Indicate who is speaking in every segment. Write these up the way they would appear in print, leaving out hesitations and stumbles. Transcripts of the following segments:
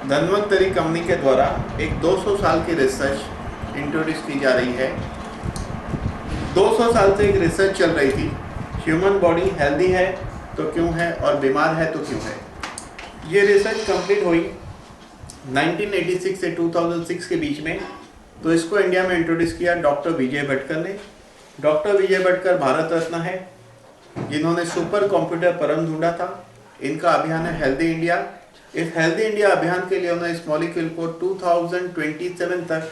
Speaker 1: Dhanvantari company के द्वारा एक 200 साल की रिसर्च इंट्रोड्यूस की जा रही है। 200 साल से एक रिसर्च चल रही थी, ह्यूमन बॉडी हेल्दी है तो क्यों है और बीमार है तो क्यों है। ये रिसर्च कंप्लीट हुई 1986 से 2006 के बीच में। तो इसको इंडिया में इंट्रोड्यूस किया डॉक्टर विजय भटकर ने। डॉक्टर विजय भटकर भारत रत्न है, जिन्होंने सुपर कंप्यूटर परम ढूंढा था। इनका अभियान है हेल्दी इंडिया। इस हेल्दी इंडिया अभियान के लिए उन्होंने इस मॉलिक्यूल को 2027 तक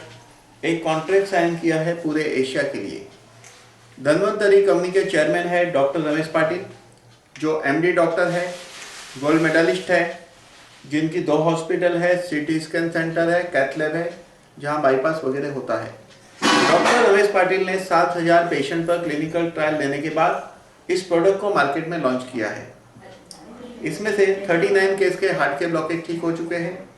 Speaker 1: एक कॉन्ट्रैक्ट साइन किया है पूरे एशिया के लिए। धन्वंतरी कंपनी के चेयरमैन है डॉक्टर रमेश पाटिल, जो एमडी डॉक्टर है, गोल्ड मेडलिस्ट है, जिनकी 2 हॉस्पिटल है, सिटी स्कैन सेंटर है, कैथ लैब है, जहां बाईपास वगैरह होता है। डॉक्टर रमेश पाटिल ने 7000 पेशेंट पर क्लिनिकल ट्रायल लेने के बाद इस प्रोडक्ट को मार्केट में लॉन्च किया है। इसमें से 39 केस के हार्ट के ब्लॉकेज ठीक हो चुके हैं,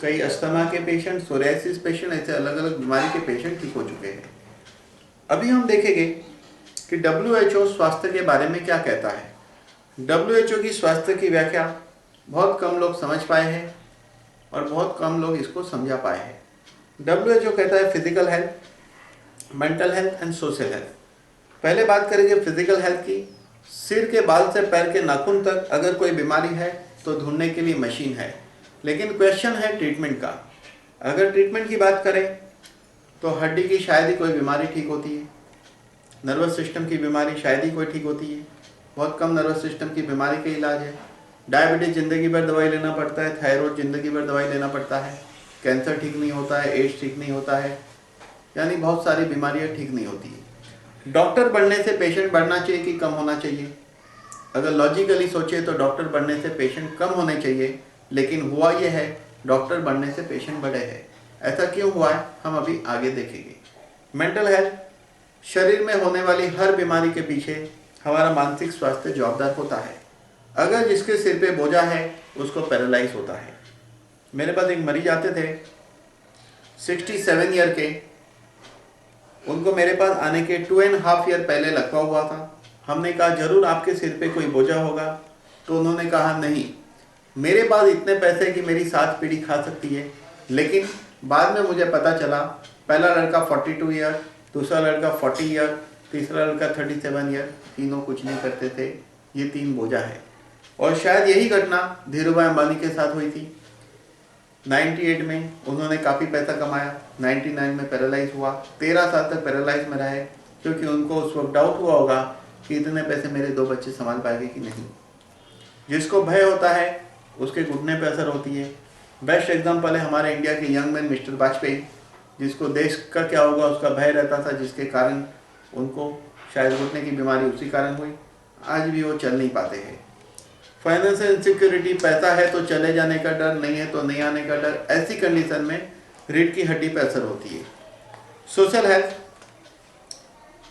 Speaker 1: कई अस्थमा के पेशेंट, सोरियासिस पेशेंट, ऐसे अलग अलग बीमारी के पेशेंट ठीक हो चुके हैं। अभी हम देखेंगे कि WHO स्वास्थ्य के बारे में क्या कहता है। WHO की स्वास्थ्य की व्याख्या बहुत कम लोग समझ पाए हैं और बहुत कम लोग इसको समझा पाए हैं। WHO कहता है physical health, mental health and social health. पहले बात करेंगे फिजिकल हेल्थ की। सिर के बाल से पैर के नाखून तक अगर कोई बीमारी है तो ढूंढने के लिए मशीन है, लेकिन क्वेश्चन है ट्रीटमेंट का। अगर ट्रीटमेंट की बात करें तो हड्डी की शायद ही कोई बीमारी ठीक होती है, नर्वस सिस्टम की बीमारी शायद ही कोई ठीक होती है, बहुत कम नर्वस सिस्टम की बीमारी का इलाज है। डायबिटीज जिंदगी भर दवाई लेना पड़ता है, थायराइड जिंदगी भर दवाई लेना पड़ता है, कैंसर ठीक नहीं होता है, एड्स ठीक नहीं होता है, यानी बहुत सारी बीमारियां ठीक नहीं होती है। डॉक्टर बढ़ने से पेशेंट बढ़ना चाहिए कि कम होना चाहिए? अगर लॉजिकली सोचे तो डॉक्टर बढ़ने से पेशेंट कम होने चाहिए, लेकिन हुआ यह है डॉक्टर बढ़ने से पेशेंट बढ़े हैं। ऐसा क्यों हुआ है हम अभी आगे देखेंगे। मेंटल हेल्थ, शरीर में होने वाली हर बीमारी के पीछे हमारा मानसिक स्वास्थ्य जवाबदार होता है। अगर जिसके सिर पे बोझा है उसको पैरालाइज होता है। मेरे पास एक मरीज आते थे 67 ईयर के, उनको मेरे पास आने के 2.5 ईयर पहले लकवा हुआ था। हमने कहा जरूर आपके सिर पे कोई बोझा होगा, तो उन्होंने कहा नहीं, मेरे पास इतने पैसे कि मेरी 7 पीढ़ी खा सकती है। लेकिन बाद में मुझे पता चला पहला लड़का 42 ईयर, दूसरा लड़का 40 ईयर, तीसरा लड़का 37 ईयर, तीनों कुछ नहीं करते थे। ये 3 बोझा है। और शायद यही घटना धीरूभाई अंबानी के साथ हुई थी। 98 में उन्होंने काफ़ी पैसा कमाया, 99 में पैरालाइज हुआ, 13 साल तक पैरालाइज में रहे, क्योंकि उनको उस वक्त डाउट हुआ होगा कि इतने पैसे मेरे 2 बच्चे संभाल पाएंगे कि नहीं। जिसको भय होता है उसके घुटने पर असर होती है। बेस्ट एग्जाम्पल है हमारे इंडिया के यंग मैन मिस्टर वाजपेयी, जिसको देश का क्या होगा उसका भय रहता था, जिसके कारण उनको शायद घुटने की बीमारी उसी कारण हुई। आज भी वो चल नहीं पाते हैं। फाइनेंशियल इनसिक्योरिटी, पैसा है तो चले जाने का डर, नहीं है तो नहीं आने का डर। ऐसी कंडीशन में रीढ़ की हड्डी पर असर होती है। सोशल हेल्थ,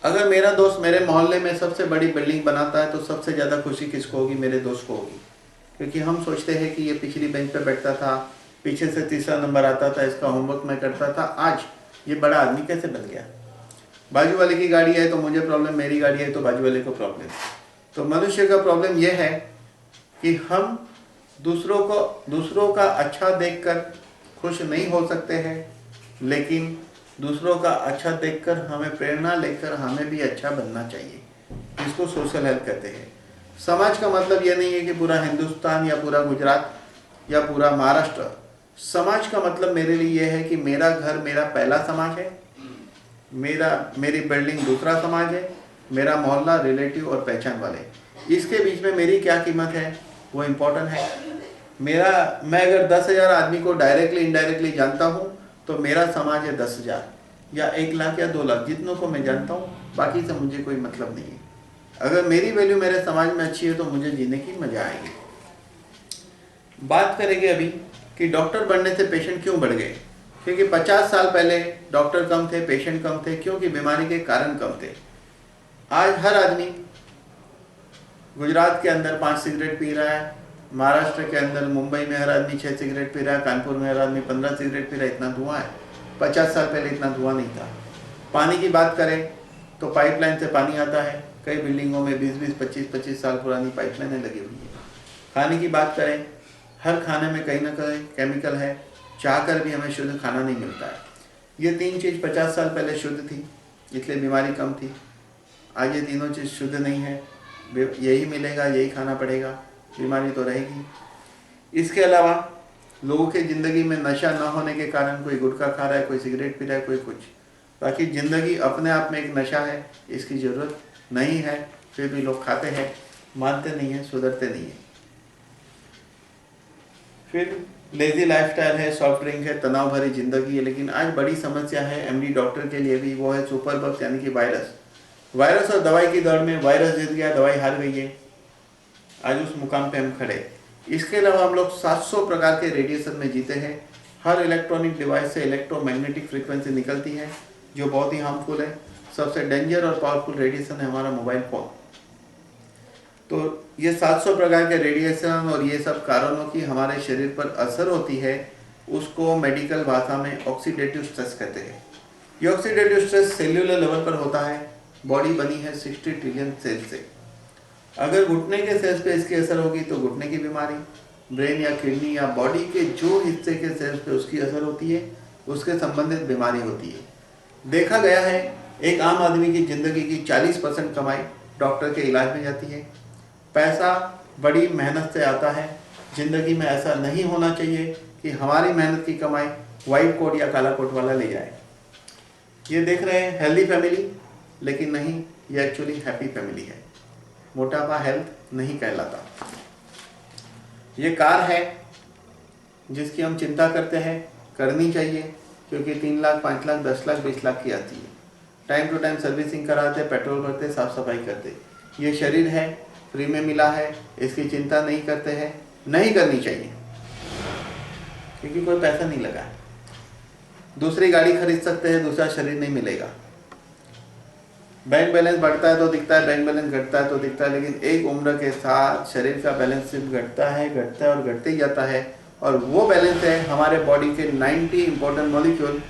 Speaker 1: अगर मेरा दोस्त मेरे मोहल्ले में सबसे बड़ी बिल्डिंग बनाता है तो सबसे ज़्यादा खुशी किसको होगी? मेरे दोस्त को होगी, क्योंकि हम सोचते हैं कि ये पिछली बेंच पर बैठता था, पीछे से तीसरा नंबर आता था, इसका होमवर्क मैं करता था, आज ये बड़ा आदमी कैसे बन गया। बाजू वाले की गाड़ी है तो मुझे प्रॉब्लम, मेरी गाड़ी है तो बाजू वाले को प्रॉब्लम। तो मनुष्य का प्रॉब्लम यह है कि हम दूसरों का अच्छा देखकर खुश नहीं हो सकते हैं, लेकिन दूसरों का अच्छा देखकर हमें प्रेरणा लेकर हमें भी अच्छा बनना चाहिए। इसको सोशल हेल्थ कहते हैं। समाज का मतलब ये नहीं है कि पूरा हिंदुस्तान या पूरा गुजरात या पूरा महाराष्ट्र। समाज का मतलब मेरे लिए ये है कि मेरा घर मेरा पहला समाज है, मेरी बिल्डिंग दूसरा समाज है, मेरा मोहल्ला, रिलेटिव और पहचान वाले। इसके बीच में मेरी क्या कीमत है वो इम्पोर्टेंट है। मैं अगर 10,000 आदमी को डायरेक्टली इनडायरेक्टली जानता हूँ तो मेरा समाज है 10,000 या 1 लाख या 2 लाख, जितनों को मैं जानता हूँ, बाकी से मुझे कोई मतलब नहीं है। अगर मेरी वैल्यू मेरे समाज में अच्छी है तो मुझे जीने की मजा आएगी। बात करेंगे अभी कि डॉक्टर बढ़ने से पेशेंट क्यों बढ़ गए। क्योंकि 50 साल पहले डॉक्टर कम थे, पेशेंट कम थे, क्योंकि बीमारी के कारण कम थे। आज हर आदमी गुजरात के अंदर 5 सिगरेट पी रहा है, महाराष्ट्र के अंदर मुंबई में हर आदमी 6 सिगरेट पी रहा है, कानपुर में हर आदमी 15 सिगरेट पी रहा है। इतना धुआं है। 50 साल पहले इतना धुआं नहीं था। पानी की बात करें तो पाइपलाइन से पानी आता है। कई बिल्डिंगों में 20-20, 25-25 साल पुरानी पाइपलाइनें लगी हुई है। खाने की बात करें, हर खाने में कहीं ना कहीं केमिकल है, चाहकर भी हमें शुद्ध खाना नहीं मिलता है। ये 3 चीज़ 50 साल पहले शुद्ध थी, इसलिए बीमारी कम थी। आज ये तीनों चीज़ शुद्ध नहीं है, यही मिलेगा, यही खाना पड़ेगा, बीमारी तो रहेगी। इसके अलावा लोगों की ज़िंदगी में नशा न होने के कारण कोई गुटखा खा रहा है, कोई सिगरेट पी रहा है, कोई कुछ। बाकी ज़िंदगी अपने आप में एक नशा है, इसकी ज़रूरत नहीं है, फिर भी लोग खाते हैं, मानते नहीं हैं, सुधरते नहीं हैं। फिर लेज़ी लाइफस्टाइल है, सॉफ्ट ड्रिंक है, तनाव भरी ज़िंदगी है। लेकिन आज बड़ी समस्या है एमडी डॉक्टर के लिए भी, वो है सुपर बग्स यानी कि वायरस और दवाई की दौड़ में वायरस जीत गया, दवाई हार गई है। आज उस मुकाम पे हम खड़े। इसके अलावा हम लोग 700 प्रकार के रेडिएशन में जीते हैं। हर इलेक्ट्रॉनिक डिवाइस से इलेक्ट्रोमैग्नेटिक फ्रीक्वेंसी निकलती है जो बहुत ही हार्मफुल है। सबसे डेंजर और पावरफुल रेडिएशन है हमारा मोबाइल फ़ोन। तो ये 700 प्रकार के रेडिएशन और ये सब कारणों की हमारे शरीर पर असर होती है, उसको मेडिकल भाषा में ऑक्सीडेटिव स्ट्रेस कहते हैं। ये ऑक्सीडेटिव स्ट्रेस सेल्यूलर लेवल पर होता है। बॉडी बनी है 60 ट्रिलियन सेल से। अगर घुटने के सेल्स पे इसकी असर होगी तो घुटने की बीमारी, ब्रेन या किडनी या बॉडी के जो हिस्से के सेल्स पे उसकी असर होती है, उसके संबंधित बीमारी होती है। देखा गया है एक आम आदमी की ज़िंदगी की 40% कमाई डॉक्टर के इलाज में जाती है। पैसा बड़ी मेहनत से आता है। ज़िंदगी में ऐसा नहीं होना चाहिए कि हमारी मेहनत की कमाई वाइट कोट या काला कोट वाला ले जाए। ये देख रहे हैं हेल्दी फैमिली, लेकिन नहीं, ये एक्चुअली हैप्पी फैमिली है। मोटापा हेल्थ नहीं कहलाता। ये कार है जिसकी हम चिंता करते हैं, करनी चाहिए, क्योंकि 3 लाख 5 लाख 10 लाख 20 लाख की आती है। टाइम टू टाइम सर्विसिंग कराते, पेट्रोल भरते, साफ सफाई करते। ये शरीर है, फ्री में मिला है, इसकी चिंता नहीं करते हैं, नहीं करनी चाहिए, क्योंकि कोई पैसा नहीं लगा है। दूसरी गाड़ी खरीद सकते हैं, दूसरा शरीर नहीं मिलेगा। बैंक बैलेंस बढ़ता है तो दिखता है, बैंक बैलेंस घटता है तो दिखता है, लेकिन एक उम्र के साथ शरीर का बैलेंस सिर्फ घटता है और घटते ही जाता है। और वो बैलेंस है हमारे बॉडी के 90 इंपॉर्टेंट मॉलिक्यूल,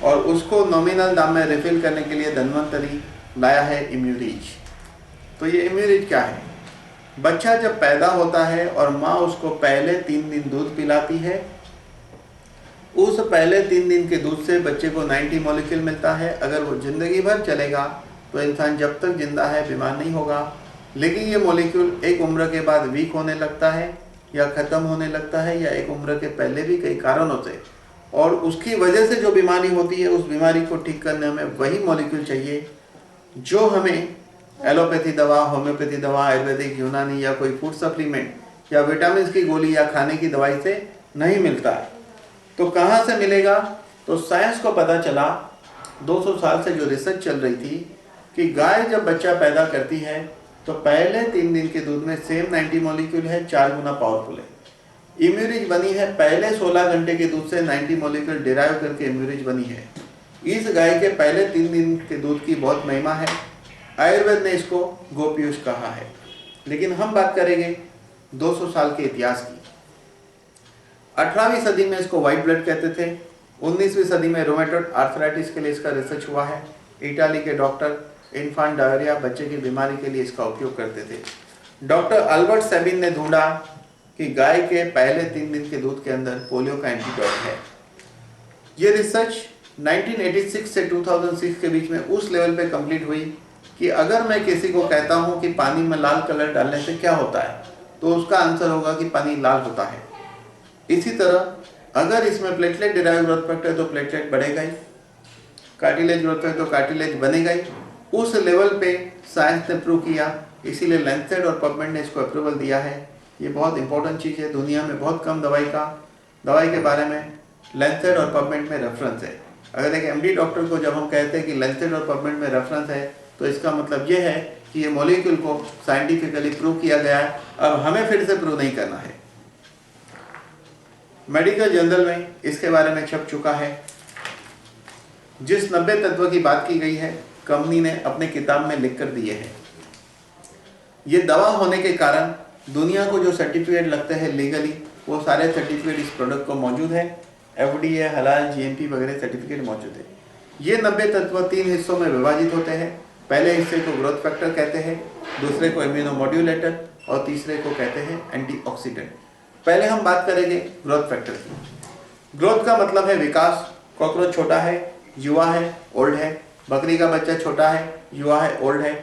Speaker 1: और उसको नॉमिनल दाम में रिफिल करने के लिए धन्वंतरी लाया है इम्यूरिज। तो ये इम्यूरिज क्या है? बच्चा जब पैदा होता है और माँ उसको पहले 3 दिन दूध पिलाती है, उस पहले 3 दिन के दूध से बच्चे को 90 मॉलिक्यूल मिलता है। अगर वो ज़िंदगी भर चलेगा तो इंसान जब तक जिंदा है बीमार नहीं होगा। लेकिन ये मॉलिक्यूल एक उम्र के बाद वीक होने लगता है या ख़त्म होने लगता है, या एक उम्र के पहले भी कई कारणों से, और उसकी वजह से जो बीमारी होती है, उस बीमारी को ठीक करने में वही मॉलिक्यूल चाहिए जो हमें एलोपैथी दवा, होम्योपैथी दवा, आयुर्वेदिक, यूनानी या कोई फूड सप्लीमेंट या विटामिन की गोली या खाने की दवाई से नहीं मिलता है। तो कहाँ से मिलेगा? तो साइंस को पता चला 200 साल से जो रिसर्च चल रही थी कि गाय जब बच्चा पैदा करती है तो पहले 3 दिन के दूध में सेम 90 मॉलिक्यूल है, 4 गुना पावरफुल है। इम्यूरिज बनी है पहले 16 घंटे के दूध से, 90 मॉलिक्यूल डिराइव करके इम्यूरिज बनी है। इस गाय के पहले 3 दिन के दूध की बहुत महिमा है। आयुर्वेद ने इसको गोपीयूष कहा है। लेकिन हम बात करेंगे 200 साल के इतिहास की। 18वीं सदी में इसको व्हाइट ब्लड कहते थे। 19वीं सदी में रोमेटोइड आर्थराइटिस के लिए इसका रिसर्च हुआ है। इटाली के डॉक्टर इन्फांट डायरिया, बच्चे की बीमारी के लिए इसका उपयोग करते थे। डॉक्टर अल्बर्ट सेबिन ने ढूंढा कि गाय के पहले 3 दिन के दूध के अंदर पोलियो का एंटीडोट है। ये रिसर्च 1986 से 2006 के बीच में उस लेवल पे कंप्लीट हुई कि अगर मैं किसी को कहता हूँ कि पानी में लाल कलर डालने से क्या होता है, तो उसका आंसर होगा कि पानी लाल होता है। इसी तरह अगर इसमें प्लेटलेट डिराइव ग्रोथ फैक्टर है तो प्लेटलेट बढ़ेगा ही, कार्टिलेज ग्रोथ फैक्टर तो कार्टिलेज बनेगा ही। उस लेवल पे साइंस ने प्रूव किया, इसीलिए लैंसेट और पबमेड ने इसको अप्रूवल दिया है। ये बहुत इंपॉर्टेंट चीज़ है। दुनिया में बहुत कम दवाई के बारे में लैंसेट और पबमेड में रेफरेंस है। अगर एक एमडी डॉक्टर को जब हम कहते हैं कि लैंसेट और पबमेड में रेफरेंस है, तो इसका मतलब ये है कि ये मॉलिक्यूल को साइंटिफिकली प्रूव किया गया है। अब हमें फिर से प्रूव नहीं करना है। मेडिकल जर्नल में इसके बारे में छप चुका है। जिस 90 तत्व की बात की गई है, कंपनी ने अपने किताब में लिख कर दिए हैं। ये दवा होने के कारण दुनिया को जो सर्टिफिकेट लगते हैं लीगली, वो सारे सर्टिफिकेट इस प्रोडक्ट को मौजूद है। FDA, हलाल, GMP वगैरह सर्टिफिकेट मौजूद है। ये 90 तत्व 3 हिस्सों में विभाजित होते हैं। पहले हिस्से को ग्रोथ फैक्टर कहते हैं, दूसरे को इम्यूनोमोड्यूलेटर और तीसरे को कहते हैं एंटीऑक्सीडेंट। पहले हम बात करेंगे ग्रोथ फैक्टर की। ग्रोथ का मतलब है विकास। कॉकरोच छोटा है, युवा है, ओल्ड है। बकरी का बच्चा छोटा है, युवा है, ओल्ड है।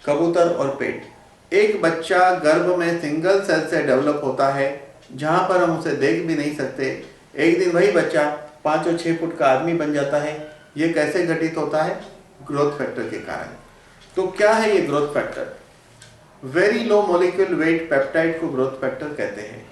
Speaker 1: कबूतर और पेट। एक बच्चा गर्भ में सिंगल सेल से डेवलप होता है, जहां पर हम उसे देख भी नहीं सकते। एक दिन वही बच्चा 5 और 6 फुट का आदमी बन जाता है। ये कैसे घटित होता है? ग्रोथ फैक्टर के कारण। तो क्या है ये growth factor? Very low molecule weight peptide को ग्रोथ फैक्टर कहते हैं।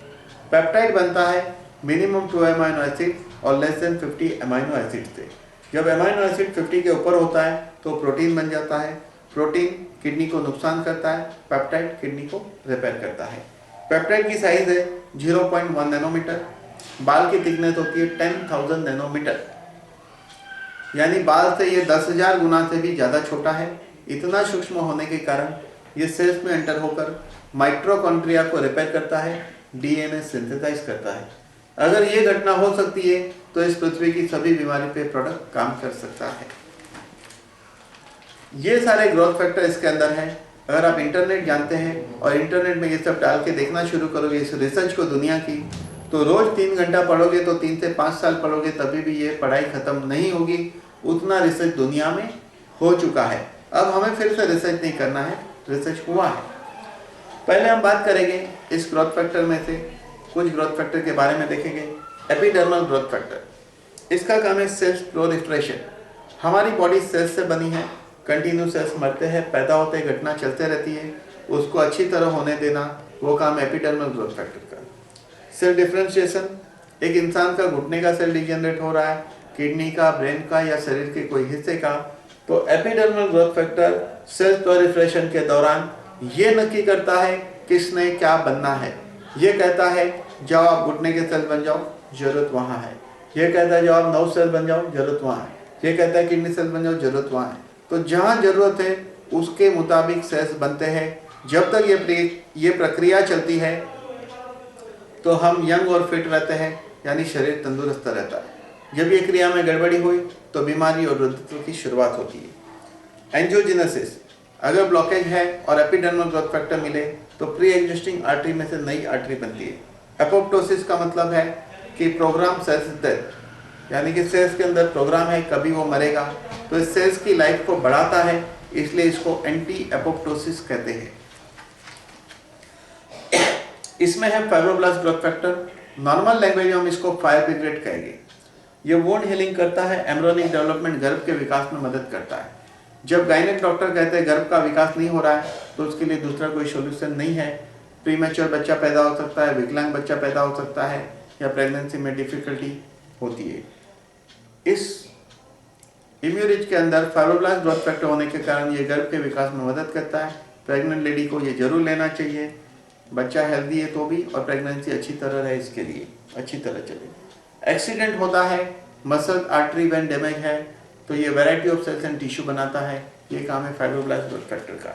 Speaker 1: पेप्टाइड बनता है मिनिमम 2 अमाइनो एसिड और लेस देन 50 अमाइनो एसिड से। जब अमाइनो एसिड 50 के ऊपर होता है तो प्रोटीन बन जाता है। प्रोटीन किडनी को नुकसान करता है, पेप्टाइड किडनी को रिपेयर करता है। पेप्टाइड की साइज है 0.1 नैनोमीटर। बाल की थिकनेस होती है 10,000 नैनोमीटर, यानी बाल से ये 10,000 गुना से भी ज़्यादा छोटा है। इतना सूक्ष्म होने के कारण ये सेल्स में एंटर होकर माइटोकॉन्ड्रिया को रिपेयर करता है, डीएनए सिंथेसाइज करता है। अगर ये घटना हो सकती है तो इस पृथ्वी की सभी बीमारी पे प्रोडक्ट काम कर सकता है। ये सारे ग्रोथ फैक्टर इसके अंदर है। अगर आप इंटरनेट जानते हैं और इंटरनेट में ये सब डाल के देखना शुरू करोगे इस रिसर्च को दुनिया की, तो रोज 3 घंटा पढ़ोगे तो 3 से 5 साल पढ़ोगे तभी भी ये पढ़ाई खत्म नहीं होगी। उतना रिसर्च दुनिया में हो चुका है। अब हमें फिर से रिसर्च नहीं करना है, रिसर्च हुआ है। पहले हम बात करेंगे इस ग्रोथ फैक्टर में से कुछ ग्रोथ फैक्टर के बारे में देखेंगे। एपिडर्मल ग्रोथ फैक्टर, इसका काम है सेल्स प्रोलिफरेशन। हमारी बॉडी सेल्स से बनी है, कंटिन्यू सेल्स मरते हैं, पैदा होते हैं, घटना चलते रहती है, उसको अच्छी तरह होने देना, वो काम एपिडर्मल ग्रोथ फैक्टर का। सेल डिफरेंशिएशन, एक इंसान का घुटने का सेल डिजेनरेट हो रहा है, किडनी का, ब्रेन का या शरीर के कोई हिस्से का, तो epidermal growth factor cell proliferation के दौरान ये नक्की करता है किसने क्या बनना है। ये कहता है जाओ आप घुटने के सेल बन जाओ, जरूरत वहाँ है। ये कहता है जाओ आप नर्व सेल बन जाओ, जरूरत वहाँ है। ये कहता है किडनी सेल बन जाओ, जरूरत वहाँ है। तो जहाँ जरूरत है उसके मुताबिक सेल्स बनते हैं। जब तक ये प्रक्रिया चलती है तो हम यंग और फिट रहते हैं, यानी शरीर तंदुरुस्त रहता है। जब ये क्रिया में गड़बड़ी हुई तो बीमारी और वृद्धत्व की शुरुआत होती है। एंजियोजेनेसिस, अगर ब्लॉकेज है और एपिडर्मल ग्रोथ फैक्टर मिले तो प्री एग्जिस्टिंग आर्टरी में से नई आर्टरी बनती है। एपोप्टोसिस का मतलब है कि प्रोग्राम सेल्स डेथ, यानी कि सेल्स के अंदर प्रोग्राम है कभी वो मरेगा, तो इस सेल्स की लाइफ को बढ़ाता है, इसलिए इसको एंटी एपोप्टोसिस कहते हैं। इसमें है fibroblast growth factor, normal language में हम इसको फायर ब्रिगेड कहेंगे। ये वुंड हीलिंग करता है, एम्ब्रियोनिक डेवलपमेंट, गर्भ के विकास में मदद करता है। जब गायनेक डॉक्टर कहते हैं गर्भ का विकास नहीं हो रहा है तो उसके लिए दूसरा कोई सोल्यूशन नहीं है। प्रीमेच्योर बच्चा पैदा हो सकता है, विकलांग बच्चा पैदा हो सकता है, या प्रेगनेंसी में डिफिकल्टी होती है। इस इम्यूरिज के अंदर फाइब्रोब्लास्ट ग्रोथ फैक्टर होने के कारण ये गर्भ के विकास में मदद करता है। प्रेग्नेंट लेडी को ये जरूर लेना चाहिए, बच्चा हेल्दी है तो भी, और प्रेगनेंसी अच्छी तरह रहे इसके लिए, अच्छी तरह चले। एक्सीडेंट होता है, मसल आर्टरी वेन डैमेज है, तो ये variety of cells and tissue बनाता है। ये काम है फाइब्रोब्लास्ट ग्रोथ फैक्टर का।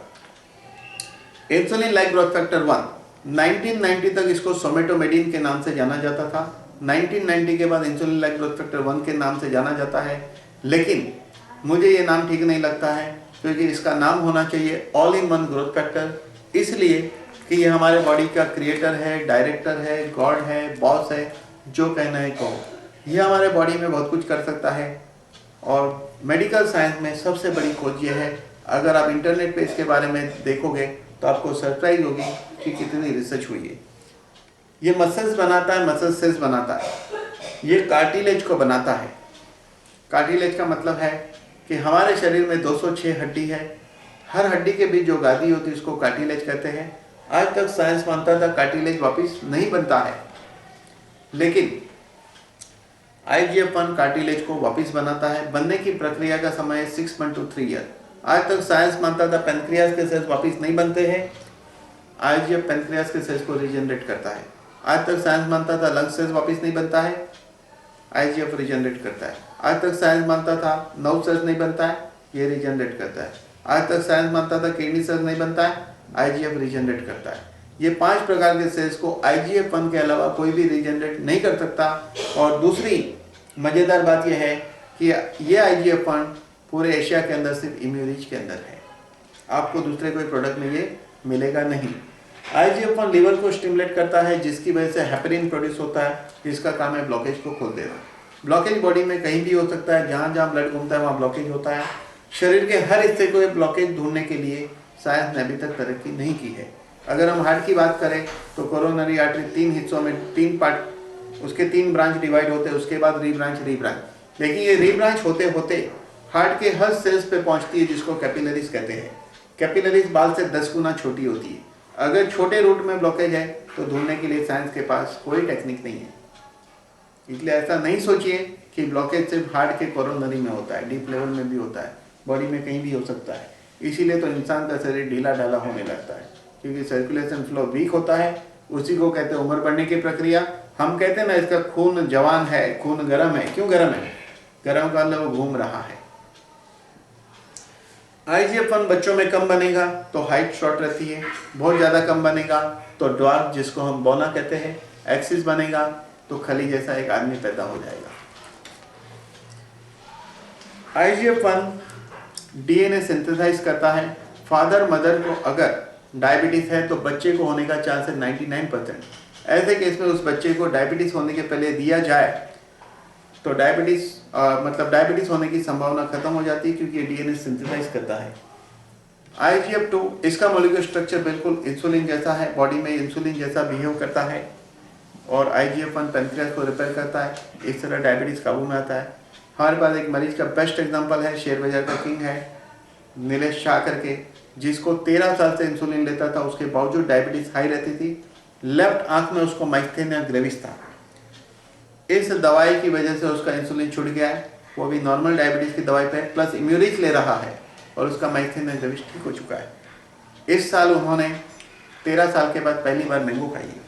Speaker 1: इंसुलिन लाइक ग्रोथ फैक्टर 1, 1990 तक इसको सोमेटोमेडिन के नाम से जाना जाता था। 1990 के बाद इंसुलिन लाइक ग्रोथ फैक्टर 1 के नाम से जाना जाता है, लेकिन मुझे ये नाम ठीक नहीं लगता है क्योंकि इसका नाम होना चाहिए all in one growth factor, इसलिए कि ये हमारे बॉडी का क्रिएटर है, डायरेक्टर है, गॉड है, बॉस है, जो कहना है कहो। ये हमारे बॉडी में बहुत कुछ कर सकता है और मेडिकल साइंस में सबसे बड़ी खोज ये है। अगर आप इंटरनेट पे इसके बारे में देखोगे तो आपको सरप्राइज होगी कि कितनी रिसर्च हुई है। ये मसल्स बनाता है, मसल सेल्स बनाता है, ये कार्टिलेज को बनाता है। कार्टिलेज का मतलब है कि हमारे शरीर में 206 हड्डी है, हर हड्डी के बीच जो गादी होती है उसको कार्टिलेज कहते हैं। आज तक साइंस मानता था कार्टिलेज वापस नहीं बनता है, लेकिन IGF-1 कार्टिलेज को वापस बनाता है। बनने की प्रक्रिया का समय है 6 months to 3 years। आज तक साइंस मानता था पेनक्रियास के सेल्स वापस नहीं बनते हैं, IGF पेनक्रियास के सेल्स को रीजनरेट करता है। आज तक साइंस मानता था लंग सेल्स वापस नहीं बनता है, IGF रीजनरेट करता है। आज तक साइंस मानता था नर्व सेल्स नहीं बनता है, ये रीजनरेट करता है। आज तक साइंस मानता था किडनी सेल्स नहीं बनता है, IGF रीजनरेट करता है। ये 5 प्रकार के सेल्स को IGF-1 के अलावा कोई भी रीजनरेट नहीं कर सकता। और दूसरी मज़ेदार बात यह है कि ये IGF-1 पूरे एशिया के अंदर सिर्फ इम्यूरिज के अंदर है, आपको दूसरे कोई प्रोडक्ट में ये मिलेगा नहीं। IGF-1 लीवर को स्टिमुलेट करता है, जिसकी वजह से हेपरिन प्रोड्यूस होता है, जिसका काम है ब्लॉकेज को खोल देना। ब्लॉकेज बॉडी में कहीं भी हो सकता है, जहाँ जहाँ ब्लड घूमता है वहाँ ब्लॉकेज होता है। शरीर के हर हिस्से को ब्लॉकेज ढूंढने के लिए साइंस ने अभी तक तरक्की नहीं की है। अगर हम हार्ट की बात करें तो कोरोनरी आर्टरी 3 हिस्सों में 3 पार्ट, उसके 3 ब्रांच डिवाइड होते हैं, उसके बाद रीब्रांच। लेकिन ये रीब्रांच होते होते हार्ट के हर सेल्स पे पहुंचती है, जिसको कैपिलरीज कहते हैं। कैपिलरीज बाल से 10 गुना छोटी होती है। अगर छोटे रूट में ब्लॉकेज है तो ढूंढने के लिए साइंस के पास कोई टेक्निक नहीं है। इसलिए ऐसा नहीं सोचिए कि ब्लॉकेज सिर्फ हार्ट के कोरोनरी में होता है, डीप लेवल में भी होता है, बॉडी में कहीं भी हो सकता है। इसीलिए तो इंसान का शरीर ढीला ढाला होने लगता है, क्योंकि सर्कुलेशन फ्लो वीक होता है। उसी को कहते हैं उम्र बढ़ने की प्रक्रिया। हम कहते हैं ना, इसका खून जवान है, खून गर्म है। क्यों गर्म है? गर्म का मतलब वो घूम रहा है। IGF-1 बच्चों में कम बनेगा तो हाइट शॉर्ट रहती है, बहुत ज़्यादा कम बनेगा तो ड्वार्फ, जिसको हम बौना कहते हैं, एक्सिस बनेगा तो खली जैसा एक आदमी पैदा हो जाएगा। IGF-1 DNA सिंथेसाइज करता है। फादर मदर को अगर डायबिटीज़ है तो बच्चे को होने का चांस है 99%। ऐसे केस में उस बच्चे को डायबिटीज़ होने के पहले दिया जाए तो डायबिटीज़ होने की संभावना खत्म हो जाती है, क्योंकि ये DNA सिंथेसाइज करता है। IGF-2, इसका मॉलिक्यूलर स्ट्रक्चर बिल्कुल इंसुलिन जैसा है, बॉडी में इंसुलिन जैसा बिहेव करता है। और IGF-1 पेनक्रियास को रिपेयर करता है, इस तरह डायबिटीज़ काबू में आता है। हमारे पास एक मरीज का बेस्ट एग्जांपल है, शेयर बाजार का किंग है, नीलेश शाह करके, जिसको 13 साल से इंसुलिन लेता था, उसके बावजूद डायबिटीज़ हाई रहती थी। लेफ्ट आंख में उसको माइस्थेनिया ग्रेविस था। इस दवाई की वजह से उसका इंसुलिन छूट गया है, वो भी नॉर्मल डायबिटीज़ की दवाई पे प्लस इम्यूरिक ले रहा है, और उसका माइस्थेनिया ग्रेविस ठीक हो चुका है। इस साल उन्होंने 13 साल के बाद पहली बार मैंगो खाई है।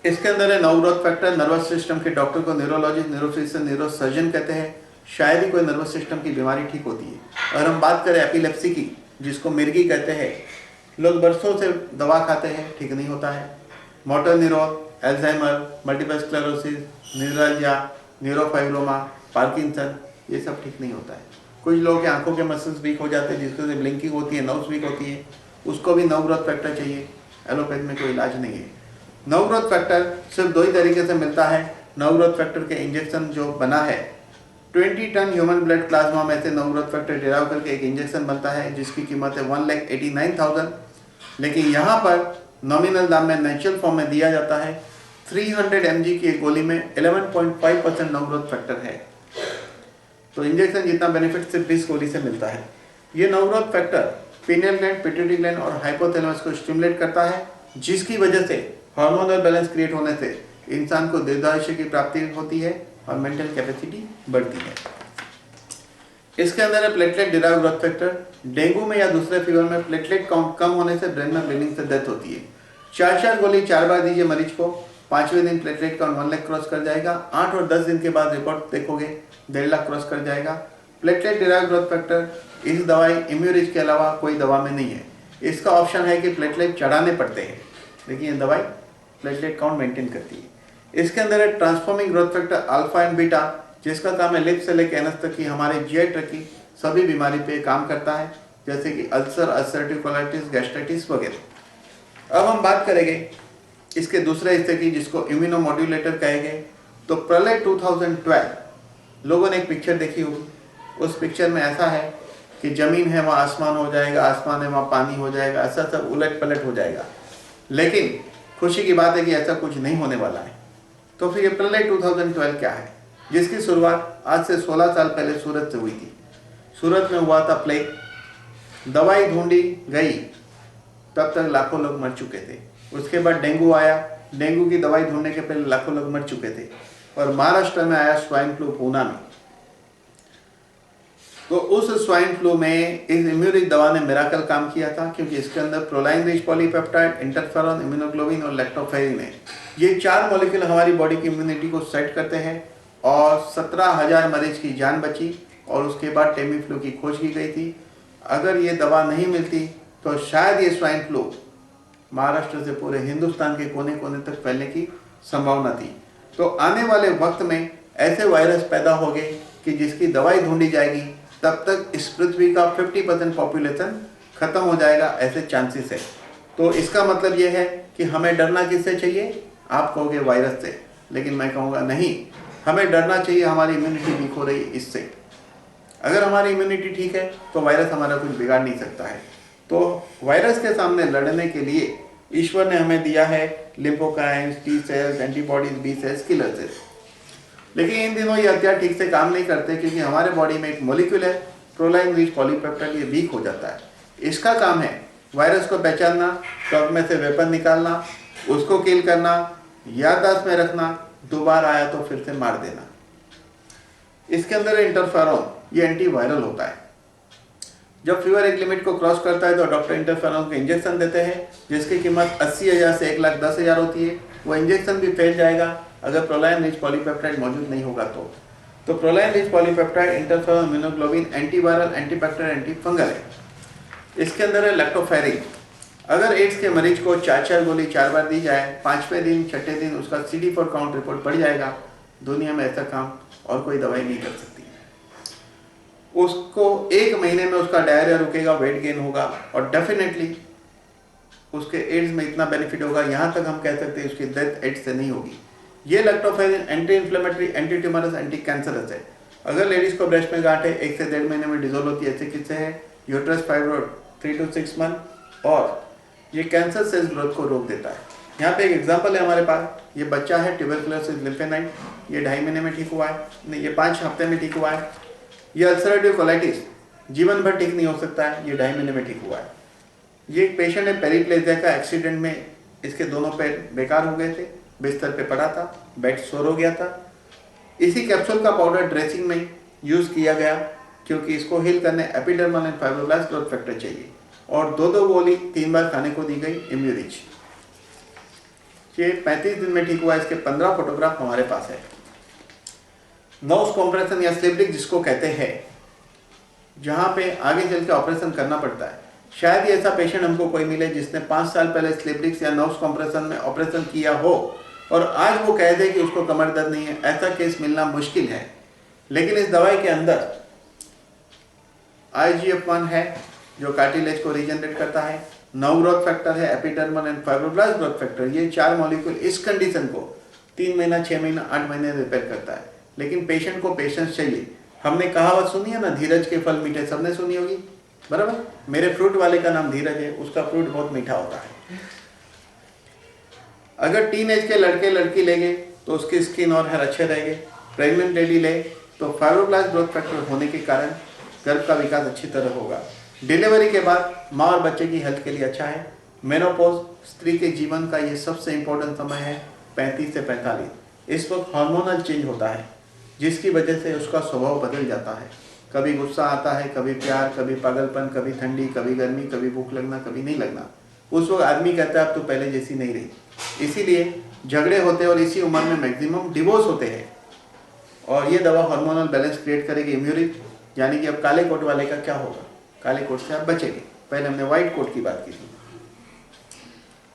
Speaker 1: इसके अंदर है नर्व फैक्टर। नर्वस सिस्टम के डॉक्टर को न्यूरोलॉजिस्ट, न्यूरोफिजिशियन, न्यूरोसर्जन कहते हैं। शायद ही कोई नर्वस सिस्टम की बीमारी ठीक होती है। अगर हम बात करें एपिलेप्सी की, जिसको मिर्गी कहते हैं, लोग बरसों से दवा खाते हैं, ठीक नहीं होता है। Motor neuron, Alzheimer, multiple sclerosis, neuralgia, neurofibroma, Parkinson, ये सब ठीक नहीं होता है। कुछ लोगों के आंखों के मसल्स वीक हो जाते हैं, जिससे ब्लिंकिंग होती है, नर्व्स वीक होती है, उसको भी नर्व ग्रोथ फैक्टर चाहिए। एलोपैथ में कोई इलाज नहीं है। नर्व ग्रोथ फैक्टर सिर्फ 2 ही तरीके से मिलता है। नर्व ग्रोथ फैक्टर के इंजेक्शन जो बना है, 20 टन ह्यूमन ब्लड प्लाज्मा में से नर्व ग्रोथ फैक्टर डिराइव करके एक इंजेक्शन बनता है, जिसकी कीमत है 1,89,000। लेकिन यहाँ पर नॉमिनल दाम में नेचुरल फॉर्म में दिया जाता है। 300 mg की एक गोली में 11.5% नर्व ग्रोथ फैक्टर है। तो इंजेक्शन जितना बेनिफिट सिर्फ इस गोली से मिलता है। ये nerve growth factor pineal gland, pituitary gland और हाइपोथैलेमस को स्टिमुलेट करता है, जिसकी वजह से हार्मोनल बैलेंस क्रिएट होने से इंसान को दीर्घायुष्य की प्राप्ति होती है और मेंटल कैपेसिटी बढ़ती है। इसके अंदर है platelet derive growth factor. Dengue में या दूसरे फीवर में प्लेटलेट काउंट कम होने से ब्रेन में ब्लीडिंग से डेथ होती है। 4 गोली 4 बार दीजिए मरीज को, 5वें दिन प्लेटलेट काउंट 1 लाख क्रॉस कर जाएगा। 8 और 10 दिन के बाद रिपोर्ट देखोगे 1.5 लाख क्रॉस कर जाएगा। प्लेटलेट डिराइव ग्रोथ फैक्टर, इस दवाई इम्यूरिज के अलावा कोई दवा में नहीं है। इसका ऑप्शन है कि प्लेटलेट चढ़ाने पड़ते हैं, लेकिन ये दवाई प्लेटलेट काउंट मेंटेन करती है। इसके अंदर है transforming growth factor alpha and beta, जिसका काम है लिप से लेकर एनस तक की हमारे जीआई ट्रैक्ट की सभी बीमारी पे काम करता है, जैसे कि अल्सर, अल्सरेटिव कोलाइटिस, गैस्ट्राइटिस वगैरह। अब हम बात करेंगे इसके दूसरे हिस्से की, जिसको इम्यूनोमोड्यूलेटर कहेंगे। तो प्रलय 2012 लोगों ने एक पिक्चर देखी होगी। उस पिक्चर में ऐसा है कि जमीन है वहाँ आसमान हो जाएगा, आसमान है वहाँ पानी हो जाएगा, ऐसा सब उलट पलट हो जाएगा। लेकिन खुशी की बात है कि ऐसा कुछ नहीं होने वाला है। तो फिर ये प्रलय 2012 क्या है, जिसकी शुरुआत आज से 16 साल पहले सूरत से हुई थी। सूरत में हुआ था प्लेग, दवाई ढूंढी गई, तब तक लाखों लोग मर चुके थे। उसके बाद डेंगू आया, डेंगू की दवाई ढूंढने के पहले लाखों लोग मर चुके थे। और महाराष्ट्र में आया स्वाइन फ्लू पूना में। तो उस स्वाइन फ्लू में इस इम्यूरिक दवा ने मिराकल काम किया था, क्योंकि इसके अंदर proline rich polypeptide, interferon, immunoglobulin और लैक्टोफेरिन है। ये 4 मॉलिक्यूल हमारी बॉडी की इम्यूनिटी को सेट करते हैं। और 17,000 मरीज की जान बची, और उसके बाद टेमी फ्लू की खोज की गई थी। अगर ये दवा नहीं मिलती तो शायद ये स्वाइन फ्लू महाराष्ट्र से पूरे हिंदुस्तान के कोने कोने तक फैलने की संभावना थी। तो आने वाले वक्त में ऐसे वायरस पैदा होंगे कि जिसकी दवाई ढूंढी जाएगी, तब तक इस पृथ्वी का 50% पॉपुलेशन खत्म हो जाएगा, ऐसे चांसेस है। तो इसका मतलब ये है कि हमें डरना किससे चाहिए? आप कहोगे वायरस से, लेकिन मैं कहूँगा नहीं, हमें डरना चाहिए हमारी इम्यूनिटी वीक हो रही है इससे। अगर हमारी इम्यूनिटी ठीक है तो वायरस हमारा कुछ बिगाड़ नहीं सकता है। तो वायरस के सामने लड़ने के लिए ईश्वर ने हमें दिया है lymphokines, T cells, antibodies, B cells, killer cells. लेकिन इन दिनों ये हथियार ठीक से काम नहीं करते क्योंकि हमारे बॉडी में एक मॉलिक्यूल है प्रोलाइन रिच पॉलीपेप्टाइड, ये वीक हो जाता है। इसका काम है वायरस को पहचानना, स्टॉक में से वेपन निकालना, उसको किल करना, याददाश्त में रखना, दोबारा आया तो फिर से मार देना। इसके अंदर इंटरफेरॉन, ये एंटीवायरल होता है। जब फीवर एक लिमिट को क्रॉस करता है तो डॉक्टर इंटरफेरॉन के इंजेक्शन देते हैं जिसकी कीमत 80,000 से 1,10,000 होती है। वो इंजेक्शन भी फैल जाएगा अगर प्रोलाइन रिच पॉलीपेप्टाइड मौजूद नहीं होगा तो proline rich polypeptide, interferon, immunoglobulin antiviral, antibacterial, antifungal है। इसके अंदर है लैक्टोफेरिन। अगर एड्स के मरीज को 4 गोली 4 बार दी जाए, 5वें दिन 6ठे दिन उसका CD4 काउंट रिपोर्ट बढ़ जाएगा। दुनिया में ऐसा काम और कोई दवाई नहीं कर सकती। उसको 1 महीने में उसका डायरिया रुकेगा, वेट गेन होगा और डेफिनेटली उसके एड्स में इतना बेनिफिट होगा, यहाँ तक हम कह सकते हैं उसकी डेथ एड्स से नहीं होगी। ये lactoferrin anti inflammatory, anti tumorous, anti cancerous है। अगर लेडीज को ब्रेस्ट में गांठ है 1 से 1.5 महीने में डिजोल्व होती है। ऐसे किससे है? यूट्रस फाइब्रोइड 3 to 6 मंथ, और ये कैंसर सेल्स ग्रोथ को रोक देता है। यहाँ पे एक एग्जांपल है हमारे पास, ये बच्चा है ट्यूबरकुलोसिस लिम्फेनाइड, ये 2.5 महीने में ठीक हुआ है, नहीं ये 5 हफ्ते में ठीक हुआ है। ये अल्सरेटिव कोलाइटिस जीवन भर ठीक नहीं हो सकता है, ये 2.5 महीने में ठीक हुआ है। ये एक पेशेंट है पेरिप्लेजिया का, एक्सीडेंट में इसके दोनों पैर बेकार हो गए थे, बिस्तर पे पड़ा था, बेड सोर हो गया था। इसी कैप्सूल का पाउडर ड्रेसिंग में यूज़ किया गया क्योंकि इसको हील करने epidermal and fibroblast growth factor चाहिए, और 2 गोली 3 बार खाने को दी गई इम्यूरिच। ये 35 दिन में ठीक हुआ। इसके 15 फोटोग्राफ हमारे पास है। नोज कॉम्प्रेशन या स्लिप जिसको कहते हैं, जहाँ पे आगे चल के ऑपरेशन करना पड़ता है। शायद ही ऐसा पेशेंट हमको कोई मिले जिसने 5 साल पहले स्लिप या नोज कॉम्प्रेशन में ऑपरेशन किया हो और आज वो कह दे कि उसको कमर दर्द नहीं है। ऐसा केस मिलना मुश्किल है। लेकिन इस दवाई के अंदर IGF-1 है जो कार्टिलेज को रीजनरेट करता है, नर्व ग्रोथ फैक्टर है, epidermal and fibroblast growth factor. ये 4 मॉलिक्यूल इस कंडीशन को 3 महीना, 6 महीना, 8 महीने रिपेयर करता है। लेकिन पेशेंट को पेशेंस चाहिए। हमने कहावत सुनी है ना, धीरज के फल मीठे, सबने सुनी होगी, बराबर। मेरे फ्रूट वाले का नाम धीरज है, उसका फ्रूट बहुत मीठा होता है। अगर टीनेज के लड़के लड़की लेंगे तो उसकी स्किन और हेयर अच्छे रहेंगे। प्रेग्नेंट लेडी ले तो फाइब्रोब्लास्ट ग्रोथ फैक्टर होने के कारण गर्भ का विकास अच्छी तरह होगा। डिलीवरी के बाद माँ और बच्चे की हेल्थ के लिए अच्छा है। मेनोपॉज स्त्री के जीवन का ये सबसे इम्पोर्टेंट समय है, 35 से 45। इस वक्त हार्मोनल चेंज होता है जिसकी वजह से उसका स्वभाव बदल जाता है। कभी गुस्सा आता है, कभी प्यार, कभी पागलपन, कभी ठंडी, कभी गर्मी, कभी भूख लगना, कभी नहीं लगना। उस वक्त आदमी कहता है अब तो पहले जैसी नहीं रही। इसीलिए झगड़े होते हैं और इसी उम्र में मैक्सिमम डिवोर्स होते हैं। और ये दवा हार्मोनल बैलेंस क्रिएट करेगी, इम्यूरिक। यानी कि अब काले कोट वाले का क्या होगा? काले कोट से आप बचेंगे। पहले हमने व्हाइट कोट की बात की थी।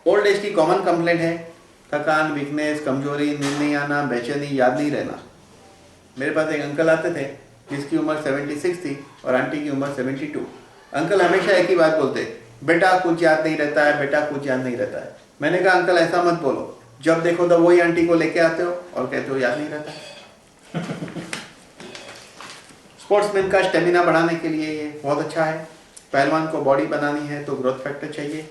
Speaker 1: ओल्ड एज की कॉमन कंप्लेंट है थकान, वीकनेस, कमजोरी, नींद नहीं आना, बेचैनी, याद नहीं रहना। मेरे पास एक अंकल आते थे जिसकी उम्र 76 थी और आंटी की उम्र 72। अंकल हमेशा एक ही बात बोलते, बेटा कुछ याद नहीं रहता है, बेटा कुछ याद नहीं रहता है। मैंने कहा अंकल ऐसा मत बोलो, जब देखो तो वही आंटी को लेके आते हो और कहते हो याद नहीं रहता। स्पोर्ट्समैन का स्टेमिना बढ़ाने के लिए ये बहुत अच्छा है। पहलवान को बॉडी बनानी है तो ग्रोथ फैक्टर चाहिए।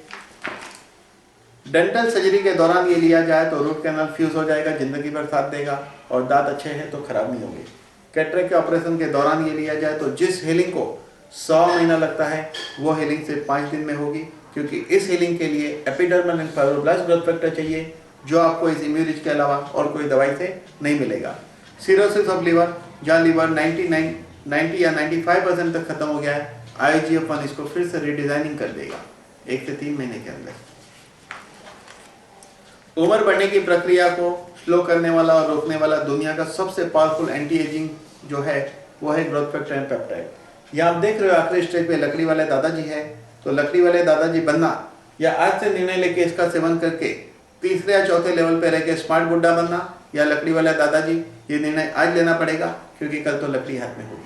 Speaker 1: डेंटल सर्जरी के दौरान ये लिया जाए तो रूट कैनाल फ्यूज हो जाएगा, जिंदगी भर साथ देगा, और दांत अच्छे हैं तो खराब नहीं होंगे। कैटरेक्ट के ऑपरेशन के दौरान ये लिया जाए तो जिस हीलिंग को 100 महीना लगता है वो हीलिंग सिर्फ 5 दिन में होगी, क्योंकि इस हीलिंग के लिए epidermal and fibroblast growth factor चाहिए जो आपको इस इम्यूरिच के अलावा और कोई दवाई से नहीं मिलेगा। सिरोसिस ऑफ लीवर, जहाँ लीवर 90 या 95% तक खत्म हो गया है, IGF-1 इसको फिर से रिडिजाइनिंग कर देगा 1 से 3 महीने के अंदर। उम्र बढ़ने की प्रक्रिया को स्लो करने वाला और रोकने वाला दुनिया का सबसे पावरफुल एंटी एजिंग जो है वो है ग्रोथ फैक्टर एंड पेप्टाइड। यहाँ आप देख रहे हो आखिरी स्टेज पे लकड़ी वाले दादाजी है, तो लकड़ी वाले दादाजी बनना या आज से निर्णय लेके इसका सेवन करके 3रे या 4थे लेवल पे रह के स्मार्ट बुड्ढा बनना, या लकड़ी वाले दादाजी ये निर्णय आज लेना पड़ेगा क्योंकि कल तो लकड़ी हाथ में होगी।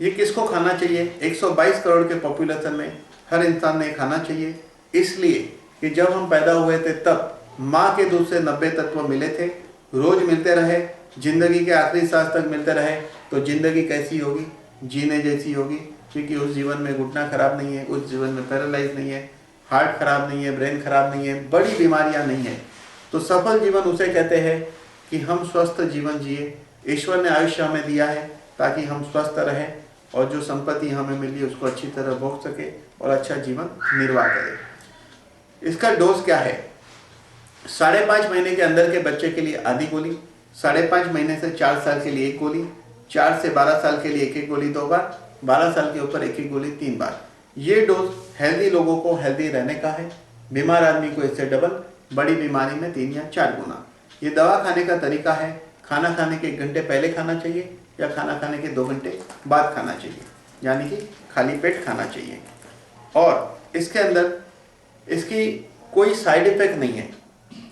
Speaker 1: ये किसको खाना चाहिए? 122 करोड़ के पॉपुलेशन में हर इंसान ने खाना चाहिए। इसलिए कि जब हम पैदा हुए थे तब माँ के दूध से 90 तत्व मिले थे, रोज मिलते रहे, जिंदगी के आखिरी सांस तक मिलते रहे, तो जिंदगी कैसी होगी? जीने जैसी होगी, क्योंकि उस जीवन में घुटना खराब नहीं है, उस जीवन में पैरालाइज नहीं है, हार्ट खराब नहीं है, ब्रेन खराब नहीं है, बड़ी बीमारियां नहीं है। तो सफल जीवन उसे कहते हैं कि हम स्वस्थ जीवन जिए। ईश्वर ने आयुष्य हमें दिया है ताकि हम स्वस्थ रहें और जो संपत्ति हमें मिली उसको अच्छी तरह भोग सके और अच्छा जीवन निर्वाह करें। इसका डोज क्या है? 5.5 महीने के अंदर के बच्चे के लिए आधी गोली, 5.5 महीने से 4 साल के लिए 1 गोली, 4 से 12 साल के लिए 1-1 गोली 2 बार, 12 साल के ऊपर 1-1 गोली 3 बार। ये डोज हेल्दी लोगों को हेल्दी रहने का है, बीमार आदमी को इससे डबल, बड़ी बीमारी में 3 या 4 गुना। ये दवा खाने का तरीका है, खाना खाने के 1 घंटे पहले खाना चाहिए या खाना खाने के 2 घंटे बाद खाना चाहिए, यानी कि खाली पेट खाना चाहिए। और इसके अंदर इसकी कोई साइड इफेक्ट नहीं है,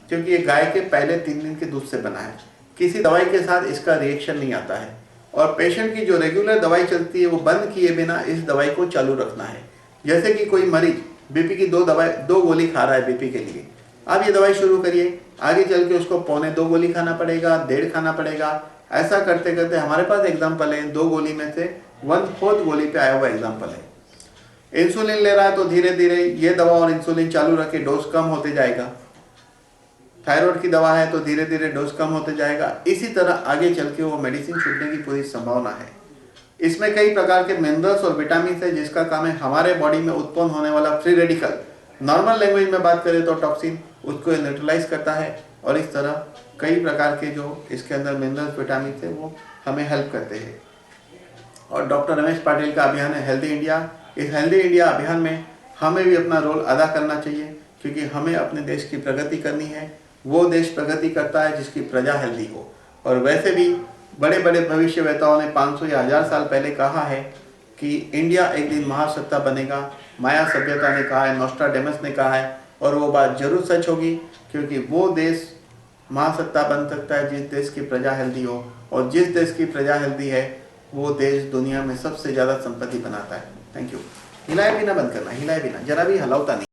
Speaker 1: क्योंकि ये गाय के पहले 3 दिन के दूध से बना है। किसी दवाई के साथ इसका रिएक्शन नहीं आता है। और पेशेंट की जो रेगुलर दवाई चलती है वो बंद किए बिना इस दवाई को चालू रखना है। जैसे कि कोई मरीज बीपी की 2 गोली खा रहा है बीपी के लिए, आप ये दवाई शुरू करिए, आगे चल के उसको 1.25 गोली खाना पड़ेगा, 1.5 खाना पड़ेगा। ऐसा करते करते हमारे पास एग्जाम्पल है, 2 गोली में से 1/4 गोली पे आया हुआ एग्जाम्पल है। इंसुलिन ले रहा है तो धीरे धीरे ये दवा और इंसुलिन चालू रखे, डोज कम होते जाएगा। थायराइड की दवा है तो धीरे धीरे डोज कम होते जाएगा। इसी तरह आगे चल के वो मेडिसिन छूटने की पूरी संभावना है। इसमें कई प्रकार के मिनरल्स और विटामिन है जिसका काम है हमारे बॉडी में उत्पन्न होने वाला फ्री रेडिकल, नॉर्मल लैंग्वेज में बात करें तो टॉक्सिन, उसको न्यूट्रलाइज करता है। और इस तरह कई प्रकार के जो इसके अंदर मिनरल्स विटामिन है वो हमें हेल्प करते हैं। और डॉक्टर रमेश पाटिल का अभियान है हेल्दी इंडिया। इस हेल्दी इंडिया अभियान में हमें भी अपना रोल अदा करना चाहिए, क्योंकि हमें अपने देश की प्रगति करनी है। वो देश प्रगति करता है जिसकी प्रजा हेल्दी हो। और वैसे भी बड़े बड़े भविष्यवेताओं ने 500 या 1000 साल पहले कहा है कि इंडिया एक दिन महासत्ता बनेगा। माया सभ्यता ने कहा है, नोस्ट्राडेमस ने कहा है, और वो बात जरूर सच होगी, क्योंकि वो देश महासत्ता बन सकता है जिस देश की प्रजा हेल्दी हो। और जिस देश की प्रजा हेल्दी है वो देश दुनिया में सबसे ज़्यादा संपत्ति बनाता है। Thank you. हिलाए भी ना, बंद करना, हिलाए भी ना, जरा भी हलावता नहीं।